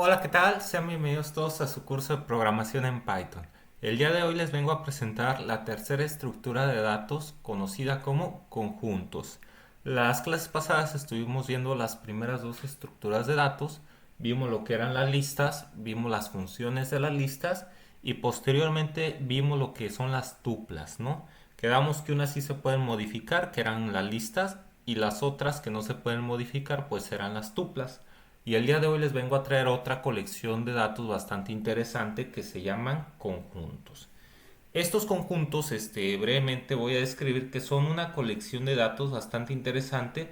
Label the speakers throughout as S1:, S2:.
S1: Hola, ¿qué tal? Sean bienvenidos todos a su curso de programación en Python. El día de hoy les vengo a presentar la tercera estructura de datos conocida como conjuntos. Las clases pasadas estuvimos viendo las primeras dos estructuras de datos, vimos lo que eran las listas, vimos las funciones de las listas y posteriormente vimos lo que son las tuplas, ¿no? Quedamos que unas sí se pueden modificar, que eran las listas, y las otras que no se pueden modificar, pues serán las tuplas. Y el día de hoy les vengo a traer otra colección de datos bastante interesante que se llaman conjuntos. Estos conjuntos, brevemente voy a describir que son una colección de datos bastante interesante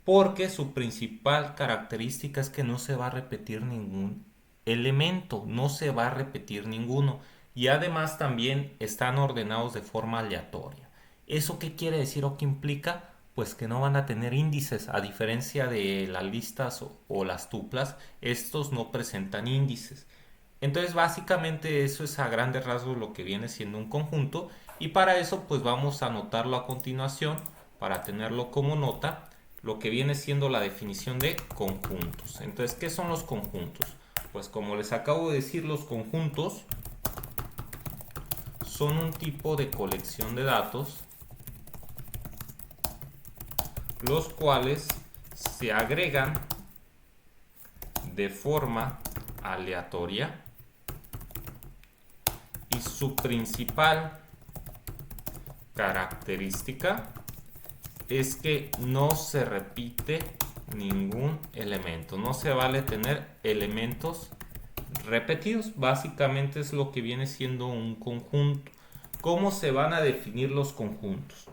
S1: porque su principal característica es que no se va a repetir ningún elemento, no se va a repetir ninguno. Y además también están ordenados de forma aleatoria. ¿Eso qué quiere decir o qué implica? Pues que no van a tener índices, a diferencia de las listas o las tuplas, estos no presentan índices. Entonces básicamente eso es a grandes rasgos lo que viene siendo un conjunto, y para eso pues vamos a anotarlo a continuación para tenerlo como nota, lo que viene siendo la definición de conjuntos. Entonces, ¿qué son los conjuntos? Pues como les acabo de decir, los conjuntos son un tipo de colección de datos los cuales se agregan de forma aleatoria y su principal característica es que no se repite ningún elemento. No se vale tener elementos repetidos. Básicamente es lo que viene siendo un conjunto. ¿Cómo se van a definir los conjuntos?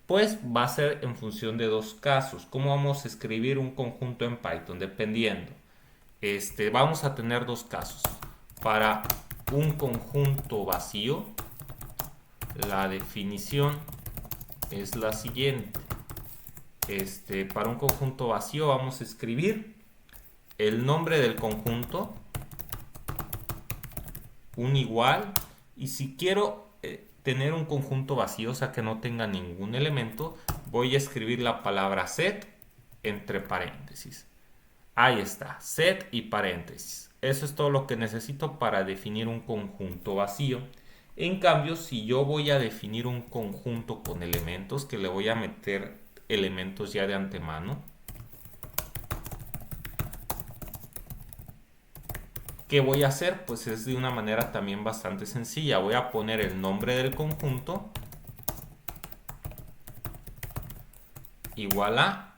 S1: Pues va a ser en función de dos casos. ¿Cómo vamos a escribir un conjunto en Python? Dependiendo. Vamos a tener dos casos. Para un conjunto vacío, la definición es la siguiente. Para un conjunto vacío vamos a escribir el nombre del conjunto, un igual, y si quiero tener un conjunto vacío, o sea que no tenga ningún elemento, voy a escribir la palabra set entre paréntesis. Ahí está, set y paréntesis. Eso es todo lo que necesito para definir un conjunto vacío. En cambio, si yo voy a definir un conjunto con elementos, que le voy a meter elementos ya de antemano, ¿qué voy a hacer? Pues es de una manera también bastante sencilla. Voy a poner el nombre del conjunto igual a,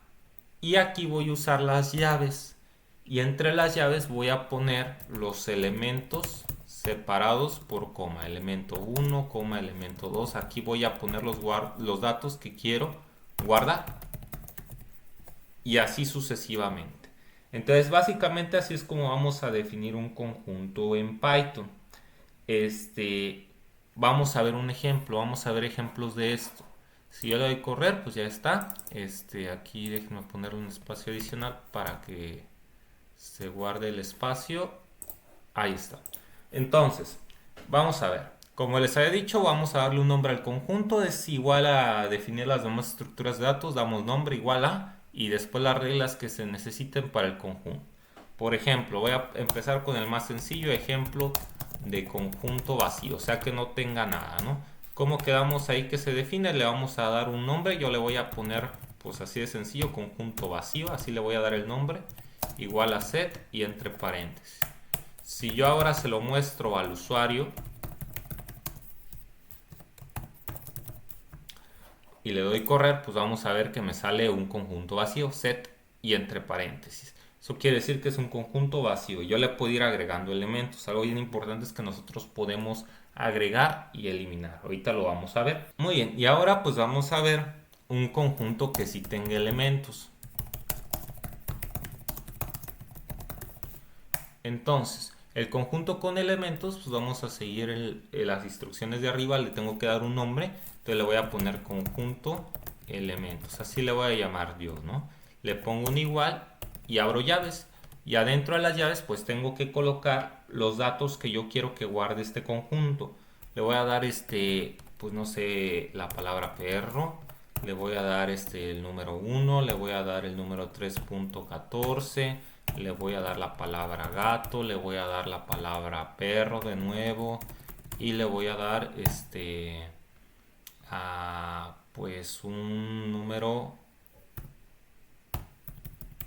S1: y aquí voy a usar las llaves, y entre las llaves voy a poner los elementos separados por coma, elemento 1, coma, elemento 2. Aquí voy a poner los datos que quiero guardar, y así sucesivamente. Entonces básicamente así es como vamos a definir un conjunto en Python. Este, Vamos a ver un ejemplo, vamos a ver ejemplos de esto. Si yo le doy correr, pues ya está. Aquí déjenme ponerle un espacio adicional para que se guarde el espacio. Ahí está. Entonces, vamos a ver. Como les había dicho, vamos a darle un nombre al conjunto. Es igual a definir las demás estructuras de datos. Damos nombre igual a y después las reglas que se necesiten para el conjunto. Por ejemplo, voy a empezar con el más sencillo ejemplo de conjunto vacío, o sea que no tenga nada, ¿no? ¿Cómo quedamos ahí que se define? Le vamos a dar un nombre. Yo le voy a poner, pues así de sencillo, conjunto vacío. Así le voy a dar el nombre. Igual a set y entre paréntesis. Si yo ahora se lo muestro al usuario y le doy correr, pues vamos a ver que me sale un conjunto vacío, set y entre paréntesis. Eso quiere decir que es un conjunto vacío. Yo le puedo ir agregando elementos. Algo bien importante es que nosotros podemos agregar y eliminar. Ahorita lo vamos a ver. Muy bien, y ahora pues vamos a ver un conjunto que sí tenga elementos. Entonces, el conjunto con elementos, pues vamos a seguir las instrucciones de arriba. Le tengo que dar un nombre, entonces le voy a poner conjunto elementos. Así le voy a llamar yo, ¿no? Le pongo un igual y abro llaves. Y adentro de las llaves, pues tengo que colocar los datos que yo quiero que guarde este conjunto. Le voy a dar pues no sé, la palabra perro. Le voy a dar el número 1, le voy a dar el número 3.14, le voy a dar la palabra gato, le voy a dar la palabra perro de nuevo y le voy a dar pues un número,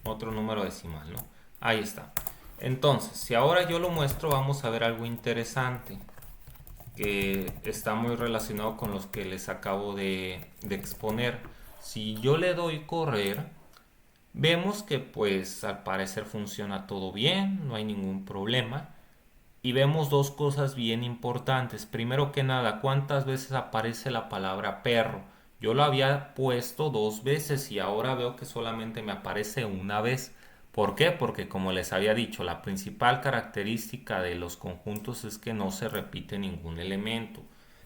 S1: otro número decimal, ¿no? Ahí está. Entonces, si ahora yo lo muestro, vamos a ver algo interesante que está muy relacionado con los que les acabo de exponer. Si yo le doy correr, vemos que pues al parecer funciona todo bien, no hay ningún problema. Y vemos dos cosas bien importantes. Primero que nada, ¿cuántas veces aparece la palabra perro? Yo lo había puesto dos veces y ahora veo que solamente me aparece una vez. ¿Por qué? Porque como les había dicho, la principal característica de los conjuntos es que no se repite ningún elemento.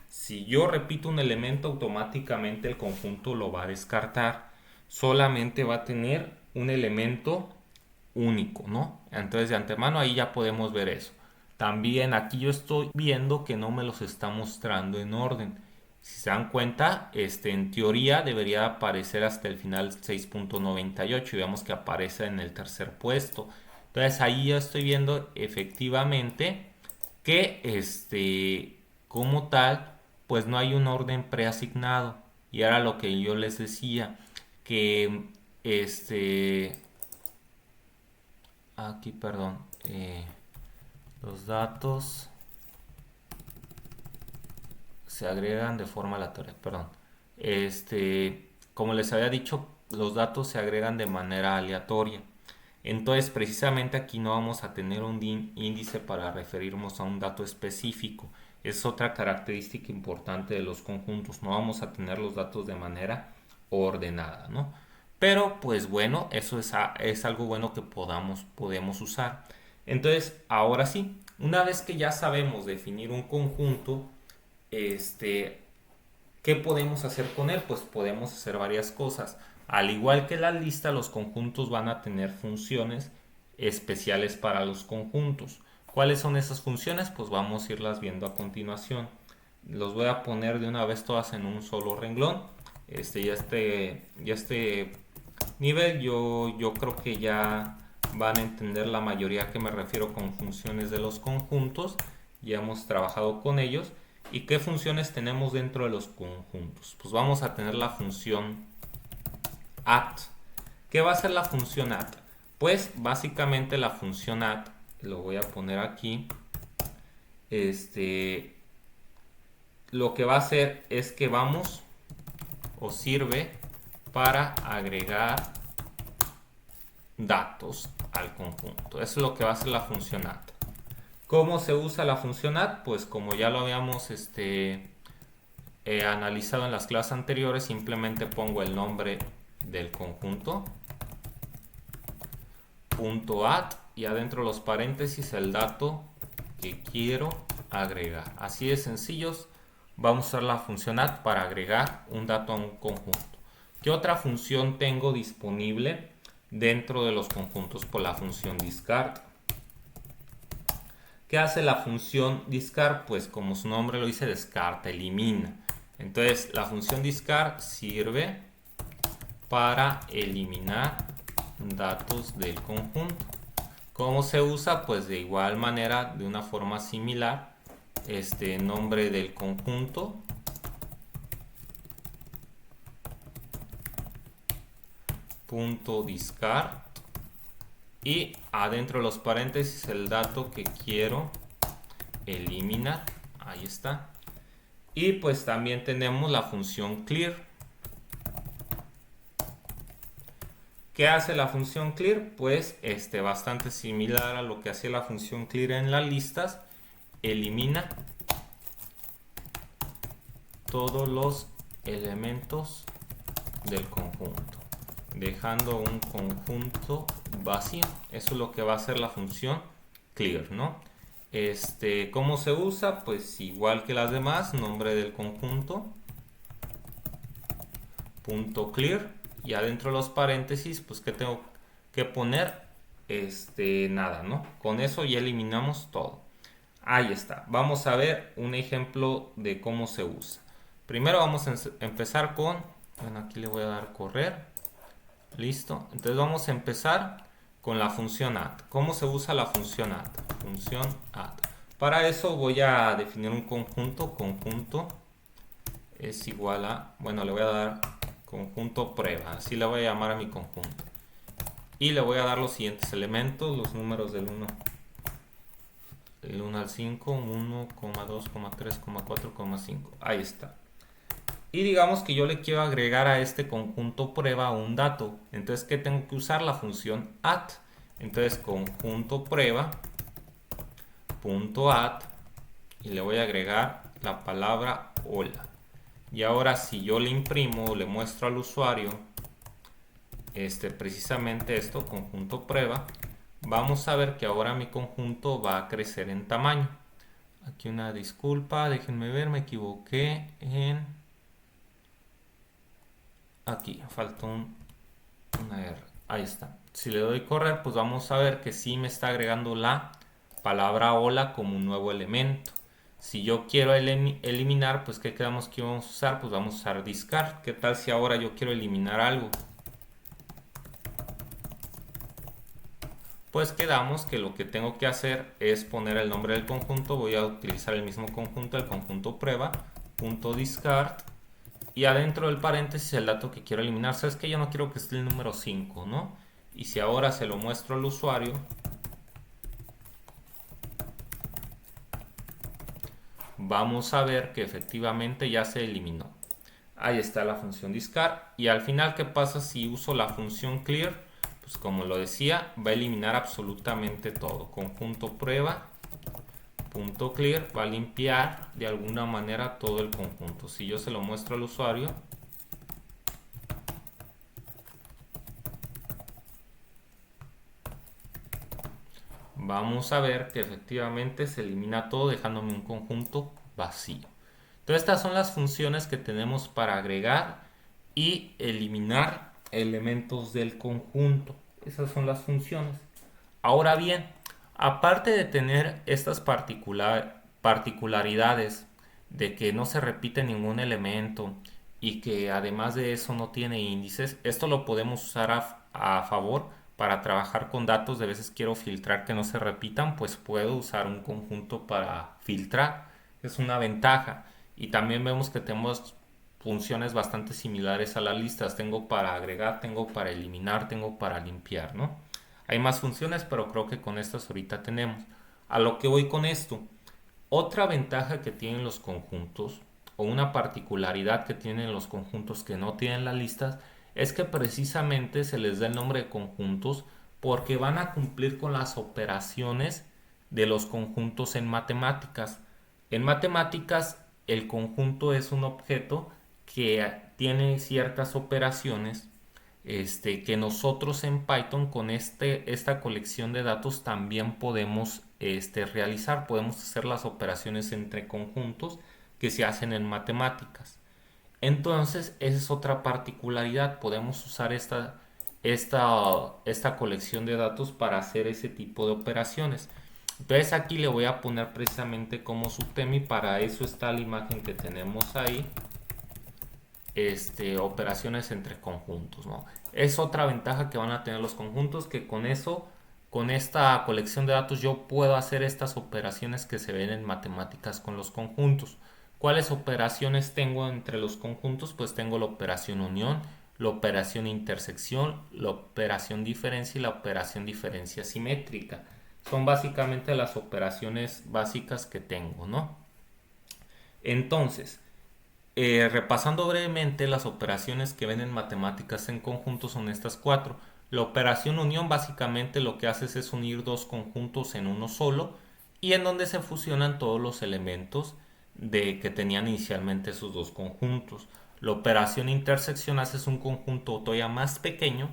S1: Si yo repito un elemento, automáticamente el conjunto lo va a descartar. Solamente va a tener un elemento único, ¿no? Entonces de antemano ahí ya podemos ver eso. También aquí yo estoy viendo que no me los está mostrando en orden. Si se dan cuenta, en teoría debería aparecer hasta el final 6.98 y vemos que aparece en el tercer puesto. Entonces ahí ya estoy viendo efectivamente que como tal, pues no hay un orden preasignado. Y era lo que yo les decía, que aquí, perdón, los datos se agregan de forma aleatoria, perdón. Como les había dicho, los datos se agregan de manera aleatoria. Entonces, precisamente aquí no vamos a tener un índice para referirnos a un dato específico. Es otra característica importante de los conjuntos. No vamos a tener los datos de manera ordenada, ¿no? Pero, pues bueno, eso es algo bueno que podemos usar. Entonces, ahora sí, una vez que ya sabemos definir un conjunto, este, ¿qué podemos hacer con él? Pues podemos hacer varias cosas. Al igual que la lista, los conjuntos van a tener funciones especiales para los conjuntos. ¿Cuáles son esas funciones? Pues vamos a irlas viendo a continuación. Los voy a poner de una vez todas en un solo renglón. Este nivel yo creo que ya van a entender la mayoría a qué me refiero con funciones de los conjuntos. Ya hemos trabajado con ellos. ¿Y qué funciones tenemos dentro de los conjuntos? Pues vamos a tener la función add. ¿Qué va a ser la función add? Pues básicamente la función add, lo voy a poner aquí, lo que va a hacer es que vamos o sirve para agregar datos al conjunto. Eso es lo que va a hacer la función add. ¿Cómo se usa la función add? Pues como ya lo habíamos analizado en las clases anteriores, simplemente pongo el nombre del conjunto, .add, y adentro de los paréntesis el dato que quiero agregar. Así de sencillos. Vamos a usar la función add para agregar un dato a un conjunto. ¿Qué otra función tengo disponible dentro de los conjuntos? Por la función discard. ¿Qué hace la función discard? Pues como su nombre lo dice, descarta, elimina. Entonces la función discard sirve para eliminar datos del conjunto. ¿Cómo se usa? Pues de igual manera, de una forma similar, nombre del conjunto, punto discard, y adentro de los paréntesis el dato que quiero eliminar. Ahí está. Y pues también tenemos la función clear. ¿Qué hace la función clear? Pues bastante similar a lo que hacía la función clear en las listas. Elimina todos los elementos del conjunto, dejando un conjunto vacío. Eso es lo que va a hacer la función clear, ¿no? ¿Cómo se usa? Pues igual que las demás, nombre del conjunto, punto clear, y adentro de los paréntesis, pues que tengo que poner, nada, ¿no? Con eso ya eliminamos todo. Ahí está. Vamos a ver un ejemplo de cómo se usa. Primero vamos a empezar con, bueno, aquí le voy a dar correr. Listo. Entonces vamos a empezar con la función add. ¿Cómo se usa la función add? Función add. Para eso voy a definir un conjunto. Conjunto es igual a, bueno, le voy a dar conjunto prueba. Así le voy a llamar a mi conjunto. Y le voy a dar los siguientes elementos, los números del 1 al 5, 1, 2, 3, 4, 5. Ahí está. Y digamos que yo le quiero agregar a este conjunto prueba un dato. Entonces, ¿qué tengo que usar? La función add. Entonces, conjunto prueba punto add y le voy a agregar la palabra hola. Y ahora si yo le imprimo, le muestro al usuario precisamente esto, conjunto prueba, vamos a ver que ahora mi conjunto va a crecer en tamaño. Aquí una disculpa, déjenme ver, me equivoqué en... Aquí, faltó una R. Ahí está. Si le doy correr, pues vamos a ver que sí me está agregando la palabra hola como un nuevo elemento. Si yo quiero eliminar, pues ¿qué quedamos que vamos a usar? Pues vamos a usar discard. ¿Qué tal si ahora yo quiero eliminar algo? Pues quedamos que lo que tengo que hacer es poner el nombre del conjunto. Voy a utilizar el mismo conjunto, el conjunto prueba, punto discard. Y adentro del paréntesis el dato que quiero eliminar. Sabes que yo no quiero que esté el número 5, ¿no? Y si ahora se lo muestro al usuario, vamos a ver que efectivamente ya se eliminó. Ahí está la función discard. Y al final, ¿qué pasa si uso la función clear? Pues como lo decía, va a eliminar absolutamente todo. Conjunto prueba punto clear va a limpiar de alguna manera todo el conjunto. Si yo se lo muestro al usuario, vamos a ver que efectivamente se elimina todo dejándome un conjunto vacío. Entonces estas son las funciones que tenemos para agregar y eliminar elementos del conjunto. Esas son las funciones. Ahora bien, aparte de tener estas particularidades de que no se repite ningún elemento y que además de eso no tiene índices, esto lo podemos usar a favor para trabajar con datos. De veces quiero filtrar que no se repitan, pues puedo usar un conjunto para filtrar. Es una ventaja. Y también vemos que tenemos funciones bastante similares a las listas. Tengo para agregar, tengo para eliminar, tengo para limpiar, ¿no? Hay más funciones, pero creo que con estas ahorita tenemos. A lo que voy con esto. Otra ventaja que tienen los conjuntos, o una particularidad que tienen los conjuntos que no tienen las listas, es que precisamente se les da el nombre de conjuntos porque van a cumplir con las operaciones de los conjuntos en matemáticas. En matemáticas, el conjunto es un objeto que tiene ciertas operaciones que nosotros en Python con esta colección de datos también podemos realizar. Podemos hacer las operaciones entre conjuntos que se hacen en matemáticas. Entonces, esa es otra particularidad. Podemos usar esta colección de datos para hacer ese tipo de operaciones. Entonces aquí le voy a poner precisamente como subtema y para eso está la imagen que tenemos ahí. Operaciones entre conjuntos, ¿no? Es otra ventaja que van a tener los conjuntos, que con eso, con esta colección de datos yo puedo hacer estas operaciones que se ven en matemáticas con los conjuntos. ¿Cuáles operaciones tengo entre los conjuntos? Pues tengo la operación unión, la operación intersección, la operación diferencia y la operación diferencia simétrica. Son básicamente las operaciones básicas que tengo, ¿no? Entonces, repasando brevemente, las operaciones que ven en matemáticas en conjunto son estas cuatro. La operación unión básicamente lo que haces es unir dos conjuntos en uno solo y en donde se fusionan todos los elementos que tenían inicialmente esos dos conjuntos. La operación intersección haces un conjunto todavía más pequeño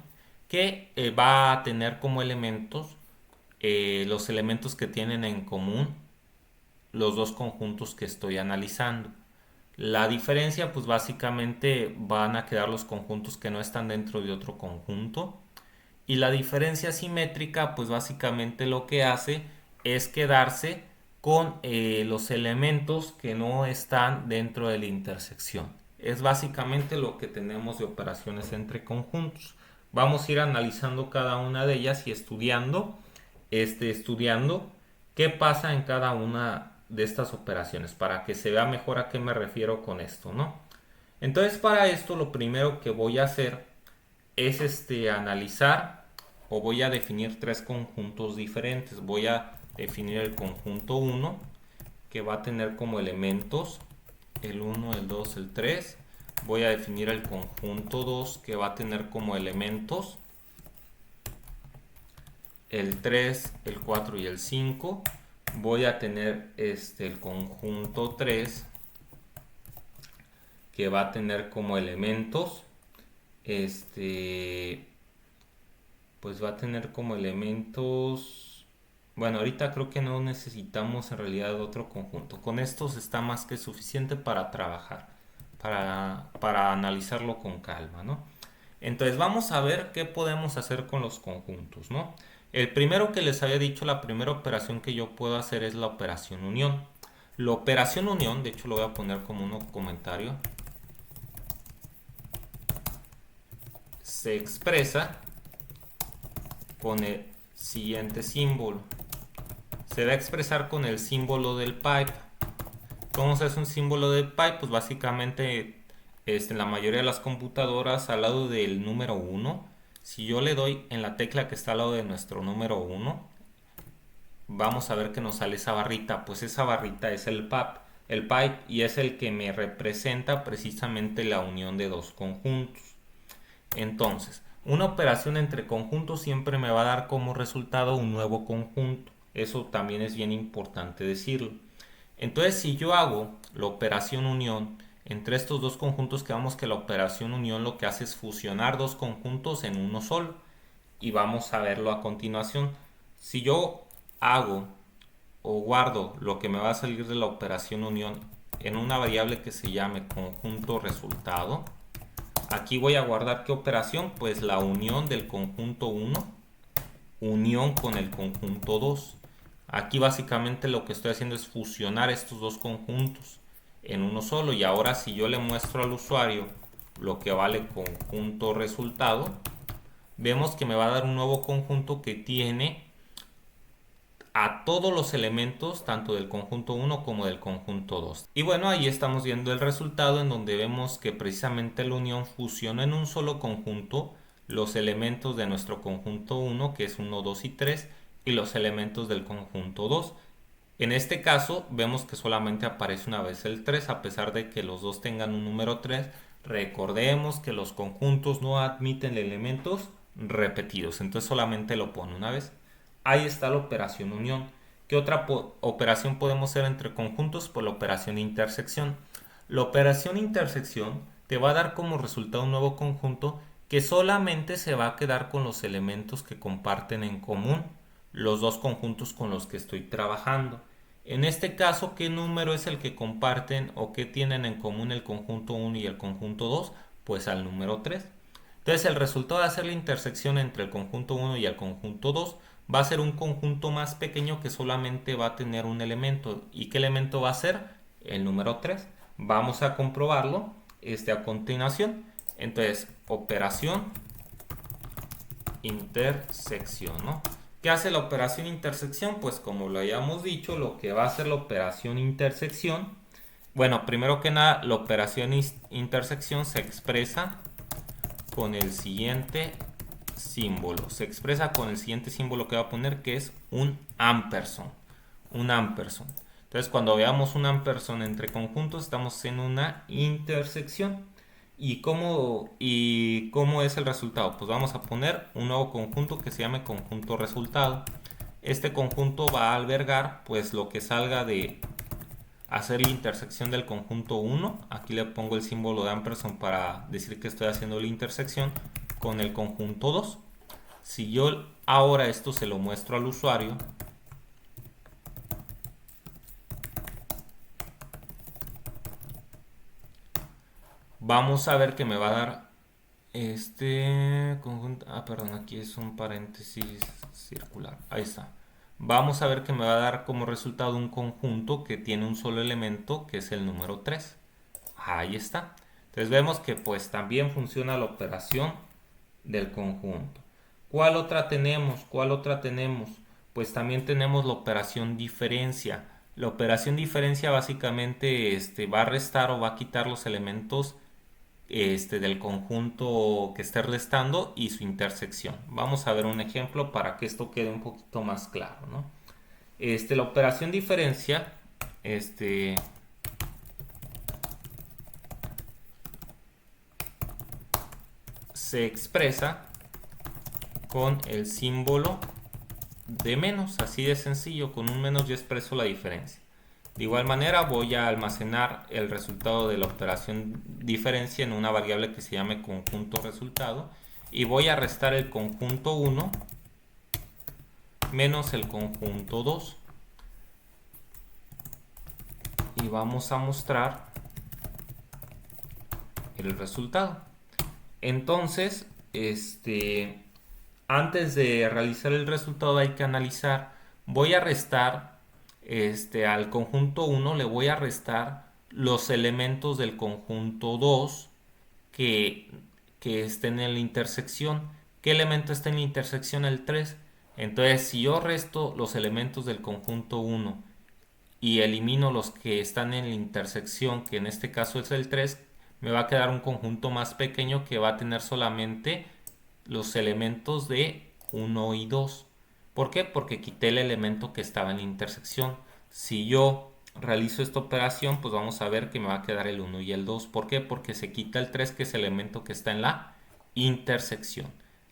S1: que va a tener como elementos los elementos que tienen en común los dos conjuntos que estoy analizando. La diferencia, pues básicamente van a quedar los conjuntos que no están dentro de otro conjunto. Y la diferencia simétrica, pues básicamente lo que hace es quedarse con los elementos que no están dentro de la intersección. Es básicamente lo que tenemos de operaciones entre conjuntos. vamos a ir analizando cada una de ellas y estudiando qué pasa en cada una de estas operaciones para que se vea mejor a qué me refiero con esto, ¿no? Entonces, para esto lo primero que voy a hacer es analizar o voy a definir tres conjuntos diferentes. Voy a definir el conjunto 1 que va a tener como elementos el 1, el 2, el 3. Voy a definir el conjunto 2 que va a tener como elementos el 3, el 4 y el 5. Voy a tener el conjunto 3 que va a tener como elementos pues va a tener como elementos. Bueno, ahorita creo que no necesitamos en realidad otro conjunto. Con estos está más que suficiente para trabajar, para analizarlo con calma, ¿no? Entonces vamos a ver qué podemos hacer con los conjuntos, ¿no? El primero que les había dicho, la primera operación que yo puedo hacer es la operación unión. La operación unión, de hecho lo voy a poner como un comentario, se expresa con el siguiente símbolo. Se va a expresar con el símbolo del pipe. ¿Cómo se hace un símbolo del pipe? Pues básicamente en la mayoría de las computadoras al lado del número 1, si yo le doy en la tecla que está al lado de nuestro número 1, vamos a ver que nos sale esa barrita. Pues esa barrita es el pipe y es el que me representa precisamente la unión de dos conjuntos. Entonces, una operación entre conjuntos siempre me va a dar como resultado un nuevo conjunto. Eso también es bien importante decirlo. Entonces, si yo hago la operación unión entre estos dos conjuntos, quedamos que la operación unión lo que hace es fusionar dos conjuntos en uno solo. Y vamos a verlo a continuación. Si yo hago o guardo lo que me va a salir de la operación unión en una variable que se llame conjunto resultado, aquí voy a guardar qué operación, pues la unión del conjunto 1, unión con el conjunto 2. Aquí básicamente lo que estoy haciendo es fusionar estos dos conjuntos en uno solo. Y ahora si yo le muestro al usuario lo que vale conjunto resultado, vemos que me va a dar un nuevo conjunto que tiene a todos los elementos tanto del conjunto 1 como del conjunto 2. Y bueno, ahí estamos viendo el resultado en donde vemos que precisamente la unión fusiona en un solo conjunto los elementos de nuestro conjunto 1, que es 1, 2 y 3, y los elementos del conjunto 2. En este caso vemos que solamente aparece una vez el 3, a pesar de que los dos tengan un número 3. Recordemos que los conjuntos no admiten elementos repetidos, entonces solamente lo pone una vez. Ahí está la operación unión. ¿Qué otra operación podemos hacer entre conjuntos? Pues la operación intersección. La operación intersección te va a dar como resultado un nuevo conjunto que solamente se va a quedar con los elementos que comparten en común los dos conjuntos con los que estoy trabajando. En este caso, ¿qué número es el que comparten o qué tienen en común el conjunto 1 y el conjunto 2? Pues al número 3. Entonces el resultado de hacer la intersección entre el conjunto 1 y el conjunto 2 va a ser un conjunto más pequeño que solamente va a tener un elemento. ¿Y qué elemento va a ser? El número 3. Vamos a comprobarlo a continuación. Entonces, operación intersección, ¿no? ¿Qué hace la operación intersección? Pues como lo habíamos dicho, lo que va a hacer la operación intersección, bueno, primero que nada, la operación intersección se expresa con el siguiente símbolo. Se expresa con el siguiente símbolo que va a poner, que es un ampersand. Un ampersand. Entonces, cuando veamos un ampersand entre conjuntos, estamos en una intersección. ¿Y cómo es el resultado? Pues vamos a poner un nuevo conjunto que se llame conjunto resultado. Este conjunto va a albergar pues lo que salga de hacer la intersección del conjunto 1. Aquí le pongo el símbolo de ampersand para decir que estoy haciendo la intersección con el conjunto 2. Si yo ahora esto se lo muestro al usuario, vamos a ver que me va a dar este conjunto. Perdón, aquí es un paréntesis circular. Ahí está. Vamos a ver que me va a dar como resultado un conjunto que tiene un solo elemento, que es el número 3. Ahí está. Entonces vemos que pues también funciona la operación del conjunto. ¿Cuál otra tenemos? ¿Cuál otra tenemos? Pues también tenemos la operación diferencia. La operación diferencia básicamente va a restar o va a quitar los elementos del conjunto que esté restando y su intersección. Vamos a ver un ejemplo para que esto quede un poquito más claro, ¿no? La operación diferencia se expresa con el símbolo de menos, así de sencillo. Con un menos yo expreso la diferencia. De igual manera voy a almacenar el resultado de la operación diferencia en una variable que se llame conjunto resultado y voy a restar el conjunto 1 menos el conjunto 2 y vamos a mostrar el resultado. Entonces, antes de realizar el resultado hay que analizar. Voy a restar al conjunto 1 le voy a restar los elementos del conjunto 2 que, que estén en la intersección. ¿Qué elemento está en la intersección? El 3. Entonces, si yo resto los elementos del conjunto 1 y elimino los que están en la intersección, que en este caso es el 3, me va a quedar un conjunto más pequeño que va a tener solamente los elementos de 1 y 2. ¿Por qué? Porque quité el elemento que estaba en la intersección. Si yo realizo esta operación, pues vamos a ver que me va a quedar el 1 y el 2. ¿Por qué? Porque se quita el 3, que es el elemento que está en la intersección.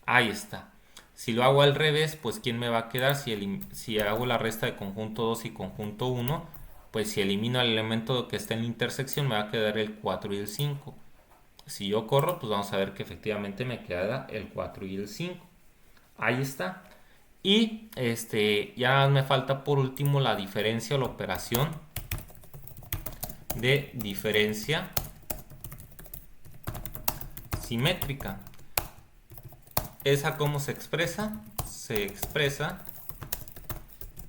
S1: Ahí está. Si lo hago al revés, pues ¿quién me va a quedar? Si hago la resta de conjunto 2 y conjunto 1, pues si elimino el elemento que está en la intersección, me va a quedar el 4 y el 5. Si yo corro, pues vamos a ver que efectivamente me queda el 4 y el 5. Ahí está. Y ya me falta por último la diferencia o la operación de diferencia simétrica. ¿Esa cómo se expresa? Se expresa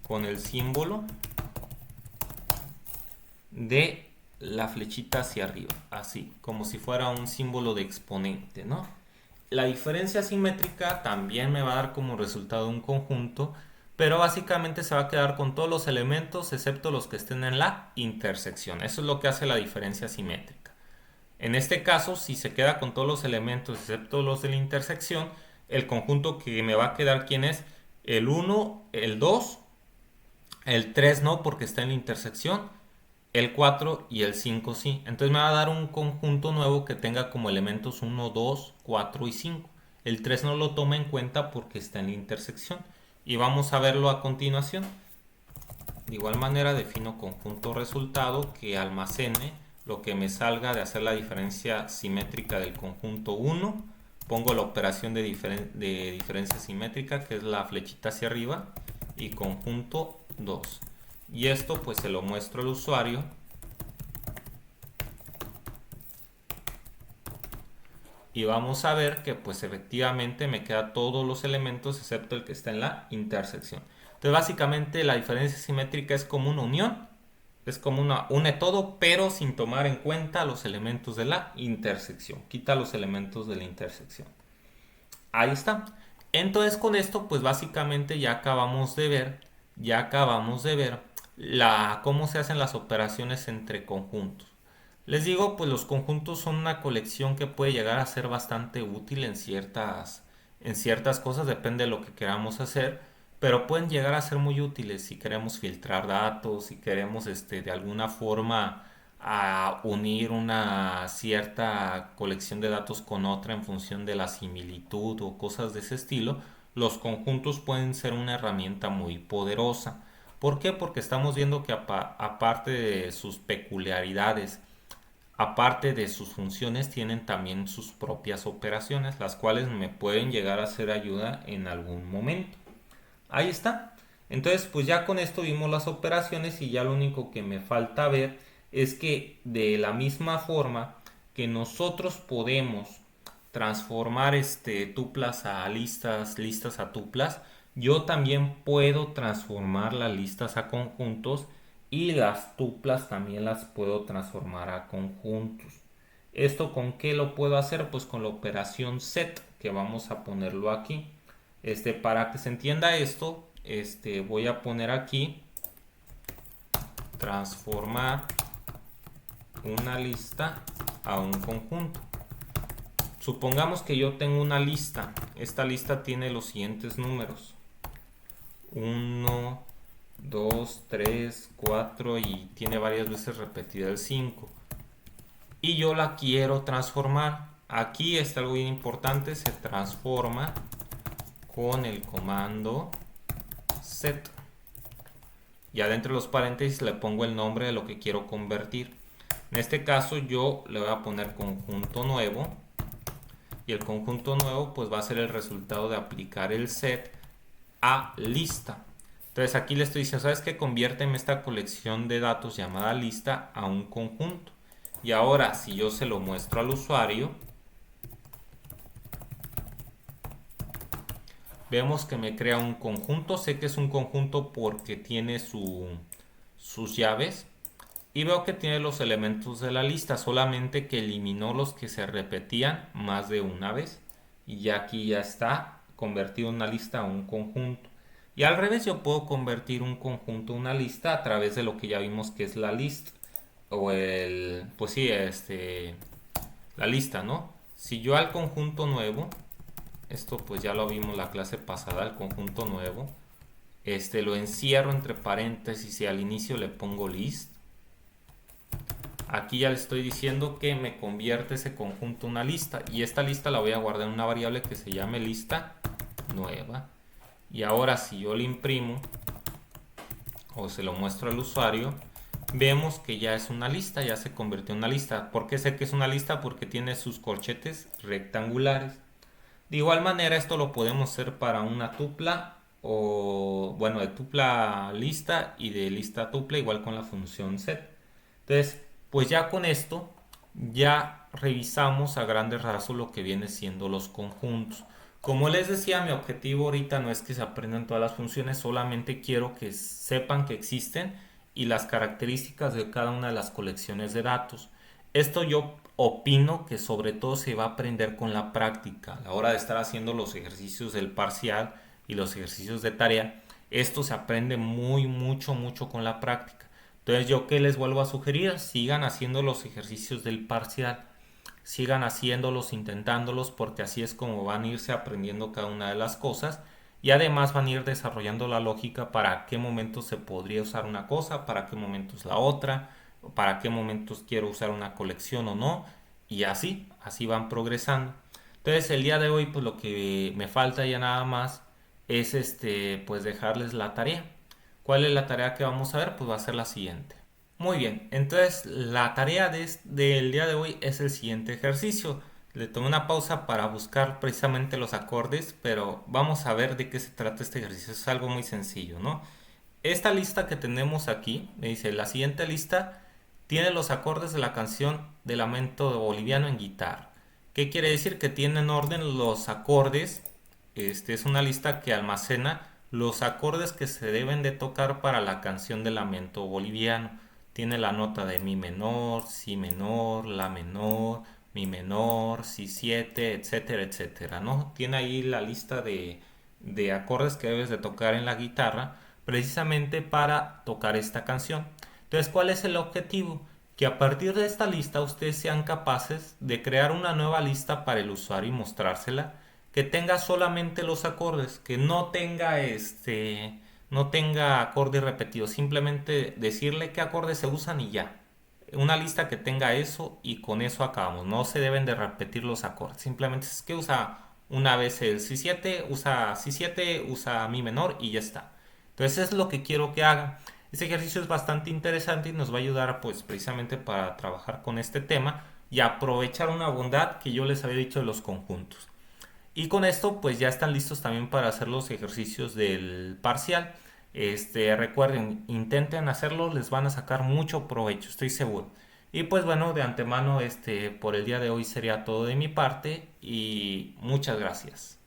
S1: con el símbolo de la flechita hacia arriba, así, como si fuera un símbolo de exponente, ¿no? La diferencia simétrica también me va a dar como resultado un conjunto, pero básicamente se va a quedar con todos los elementos excepto los que estén en la intersección. Eso es lo que hace la diferencia simétrica. En este caso, si se queda con todos los elementos excepto los de la intersección, el conjunto que me va a quedar, ¿quién es? El 1, el 2, el 3 no porque está en la intersección, el 4 y el 5 sí. Entonces me va a dar un conjunto nuevo que tenga como elementos 1, 2, 4 y 5. El 3 no lo toma en cuenta porque está en la intersección. Y vamos a verlo a continuación. De igual manera defino conjunto resultado que almacene lo que me salga de hacer la diferencia simétrica del conjunto 1. Pongo la operación de diferencia simétrica, que es la flechita hacia arriba, y conjunto 2. Y esto pues se lo muestro al usuario. Y vamos a ver que pues efectivamente me quedan todos los elementos excepto el que está en la intersección. Entonces básicamente la diferencia simétrica es como una unión. Es como une todo, pero sin tomar en cuenta los elementos de la intersección. Quita los elementos de la intersección. Ahí está. Entonces con esto pues básicamente ya acabamos de ver cómo se hacen las operaciones entre conjuntos. Les digo, pues los conjuntos son una colección que puede llegar a ser bastante útil en ciertas cosas, depende de lo que queramos hacer, pero pueden llegar a ser muy útiles si queremos filtrar datos, si queremos de alguna forma unir una cierta colección de datos con otra en función de la similitud o cosas de ese estilo. Los conjuntos pueden ser una herramienta muy poderosa. ¿Por qué? Porque estamos viendo que aparte de sus peculiaridades, aparte de sus funciones, tienen también sus propias operaciones, las cuales me pueden llegar a ser ayuda en algún momento. Ahí está. Entonces, pues ya con esto vimos las operaciones y ya lo único que me falta ver es que de la misma forma que nosotros podemos transformar tuplas a listas, listas a tuplas, yo también puedo transformar las listas a conjuntos y las tuplas también las puedo transformar a conjuntos. ¿Esto con qué lo puedo hacer? Pues con la operación set, que vamos a ponerlo aquí. Para que se entienda esto, voy a poner aquí transformar una lista a un conjunto. Supongamos que yo tengo una lista. Esta lista tiene los siguientes números: 1, 2, 3, 4 y tiene varias veces repetida el 5. Y yo la quiero transformar. Aquí está algo bien importante: se transforma con el comando set. Y adentro de los paréntesis le pongo el nombre de lo que quiero convertir. En este caso yo le voy a poner conjunto nuevo. Y el conjunto nuevo pues va a ser el resultado de aplicar el set a lista. Entonces aquí le estoy diciendo, ¿sabes qué? Conviérteme esta colección de datos llamada lista a un conjunto. Y ahora si yo se lo muestro al usuario, vemos que me crea un conjunto. Sé que es un conjunto porque tiene sus llaves. Y veo que tiene los elementos de la lista, solamente que eliminó los que se repetían más de una vez. Y ya aquí ya está convertido una lista a un conjunto. Y al revés, yo puedo convertir un conjunto a una lista a través de lo que ya vimos que es la list. O pues sí, la lista, ¿no? Si yo al conjunto nuevo, esto pues ya lo vimos la clase pasada, el conjunto nuevo, lo encierro entre paréntesis y al inicio le pongo list. Aquí ya le estoy diciendo que me convierte ese conjunto en una lista. Y esta lista la voy a guardar en una variable que se llame lista nueva. Y ahora si yo le imprimo o se lo muestro al usuario, vemos que ya es una lista, ya se convirtió en una lista. ¿Por qué sé que es una lista? Porque tiene sus corchetes rectangulares. De igual manera esto lo podemos hacer para una tupla o bueno, de tupla lista y de lista tupla, igual con la función set. Entonces, pues ya con esto, ya revisamos a grandes rasgos lo que viene siendo los conjuntos. Como les decía, mi objetivo ahorita no es que se aprendan todas las funciones, solamente quiero que sepan que existen y las características de cada una de las colecciones de datos. Esto yo opino que sobre todo se va a aprender con la práctica. A la hora de estar haciendo los ejercicios del parcial y los ejercicios de tarea, esto se aprende mucho con la práctica. Entonces yo qué les vuelvo a sugerir: sigan haciendo los ejercicios del parcial, sigan haciéndolos, intentándolos, porque así es como van a irse aprendiendo cada una de las cosas y además van a ir desarrollando la lógica para qué momentos se podría usar una cosa, para qué momentos la otra, para qué momentos quiero usar una colección o no, y así van progresando. Entonces el día de hoy pues lo que me falta ya nada más es pues dejarles la tarea. ¿Cuál es la tarea que vamos a ver? Pues va a ser la siguiente. Muy bien, entonces la tarea del día de hoy es el siguiente ejercicio. Le tomé una pausa para buscar precisamente los acordes, pero vamos a ver de qué se trata este ejercicio. Es algo muy sencillo, ¿no? Esta lista que tenemos aquí, me dice, la siguiente lista tiene los acordes de la canción de Lamento Boliviano en guitarra. ¿Qué quiere decir? Que tiene en orden los acordes. Es una lista que almacena los acordes que se deben de tocar para la canción de Lamento Boliviano. Tiene la nota de mi menor, si menor, la menor, mi menor, si 7, etcétera, etcétera, ¿no? Tiene ahí la lista de acordes que debes de tocar en la guitarra precisamente para tocar esta canción. Entonces, ¿cuál es el objetivo? Que a partir de esta lista ustedes sean capaces de crear una nueva lista para el usuario y mostrársela, que tenga solamente los acordes, que no tenga acordes repetidos, simplemente decirle qué acordes se usan y ya. Una lista que tenga eso y con eso acabamos. No se deben de repetir los acordes, simplemente es que usa una vez el si7, usa si7, usa mi menor y ya está. Entonces es lo que quiero que hagan. Este ejercicio es bastante interesante y nos va a ayudar pues precisamente para trabajar con este tema y aprovechar una bondad que yo les había dicho de los conjuntos. Y con esto pues ya están listos también para hacer los ejercicios del parcial. Recuerden, intenten hacerlo, les van a sacar mucho provecho, estoy seguro. Y pues bueno, de antemano por el día de hoy sería todo de mi parte y muchas gracias.